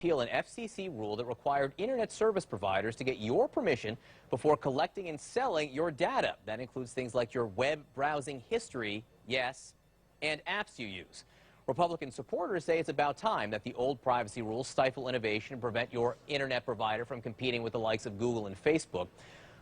Appeal an FCC rule that required internet service providers to get your permission before collecting and selling your data. That includes things like your web browsing history, yes, and apps you use. Republican supporters say it's about time that the old privacy rules stifle innovation and prevent your internet provider from competing with the likes of Google and Facebook.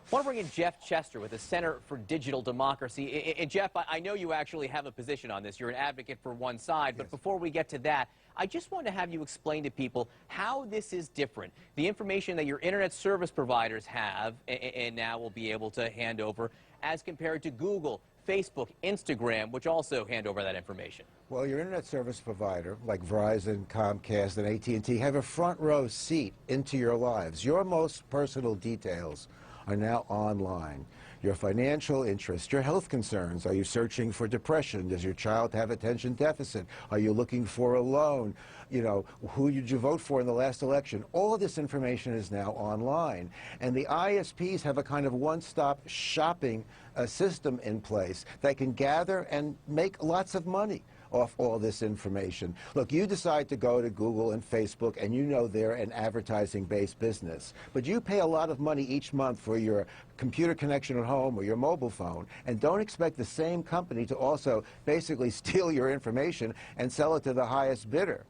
I want to bring in Jeff Chester with the Center for Digital Democracy. And Jeff, I know you actually have a position on this. You're an advocate for one side. But before we get to that, I just want to have you explain to people how this is different. The information that your internet service providers have and now will be able to hand over as compared to Google, Facebook, Instagram, which also hand over that information. Well, your internet service provider, like Verizon, Comcast, and AT&T, have a front row seat into your lives. Your most personal details are now online. Your financial interests, your health concerns. Are you searching for depression? Does your child have attention deficit? Are you looking for a loan? You know, who did you vote for in the last election? All of this information is now online. And the ISPs have a kind of one-stop shopping system in place that can gather and make lots of money off all this information. Look, you decide to go to Google and Facebook, and you know they're an advertising-based business. But you pay a lot of money each month for your computer connection at home or your mobile phone, and don't expect the same company to also basically steal your information and sell it to the highest bidder.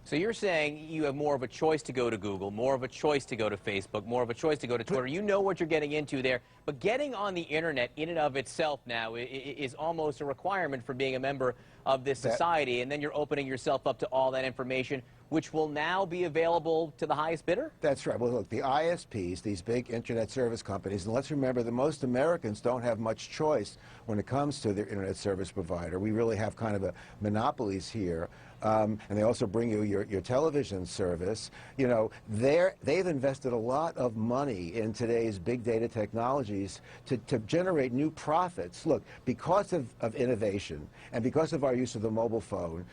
So you're saying you have more of a choice to go to Google, more of a choice to go to Facebook, more of a choice to go to Twitter. You know what you're getting into there. But getting on the internet in and of itself now is almost a requirement for being a member of this society. And then you're opening yourself up to all that information, which will now be available to the highest bidder? That's right. Well, look, the ISPs, these big internet service companies, and let's remember that most Americans don't have much choice when it comes to their internet service provider. We really have kind of a monopolies here. And they also bring you your television service. You know, they've invested a lot of money in today's big data technologies to generate new profits. Look, because of innovation and because of our use of the mobile phone,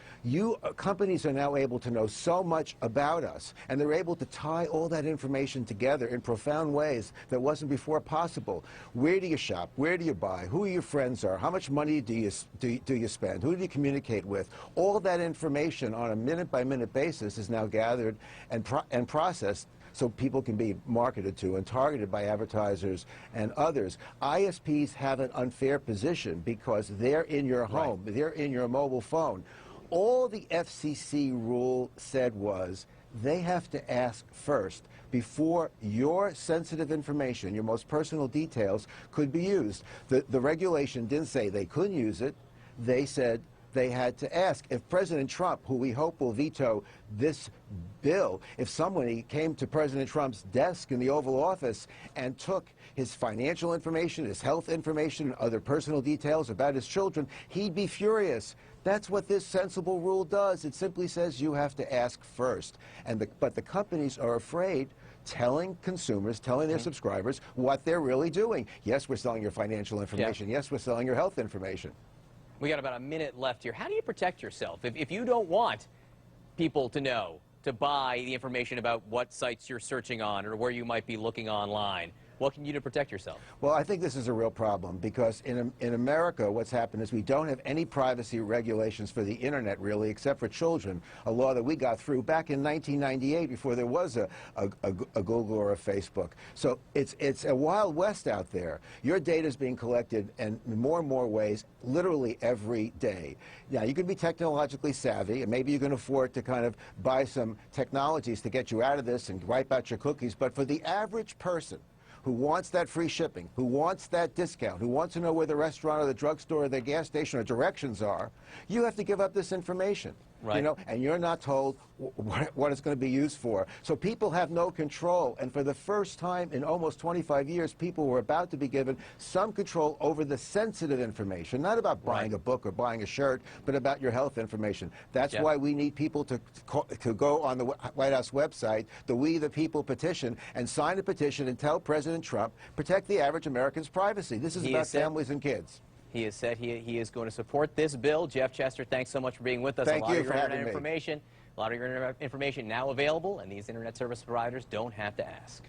companies are now able to know so much about us, and they're able to tie all that information together in profound ways that wasn't before possible. Where do you shop? Where do you buy? Who your friends are? How much money do you spend? Who do you communicate with? All that information on a minute-by-minute basis is now gathered and processed so people can be marketed to and targeted by advertisers and others. ISPs have an unfair position because they're in your home, they're in your mobile phone. All the FCC rule said was they have to ask first before your sensitive information, your most personal details, could be used. The regulation didn't say they couldn't use it. They said they had to ask. If President Trump, who we hope will veto this bill, if somebody came to President Trump's desk in the Oval Office and took his financial information, his health information, and other personal details about his children, he'd be furious. That's what this sensible rule does. It simply says you have to ask first. But the companies are afraid telling consumers, telling their subscribers what they're really doing. Yes, we're selling your financial information. Yes, we're selling your health information. We got about a minute left here. How do you protect yourself? If you don't want people to know, to buy the information about what sites you're searching on or where you might be looking online, what can you do to protect yourself? Well, I think this is a real problem because in America, what's happened is we don't have any privacy regulations for the internet, really, except for children, a law that we got through back in 1998 before there was a Google or a Facebook. So it's a wild west out there. Your data is being collected in more and more ways, literally every day. Now, you can be technologically savvy, and maybe you can afford to kind of buy some technologies to get you out of this and wipe out your cookies, but for the average person who wants that free shipping, who wants that discount, who wants to know where the restaurant or the drugstore or the gas station or directions are, you have to give up this information. Right. You know, and you're not told what it's going to be used for. So people have no control. And for the first time in almost 25 years, people were about to be given some control over the sensitive information, not about buying a book or buying a shirt, but about your health information. That's why we need people to go on the White House website, the We the People petition, and sign a petition and tell President Trump, protect the average American's privacy. This is about families and kids. He has said he is going to support this bill. Jeff Chester, thanks so much for being with us. Thank you for having me. A lot of your internet information now available, and these internet service providers don't have to ask.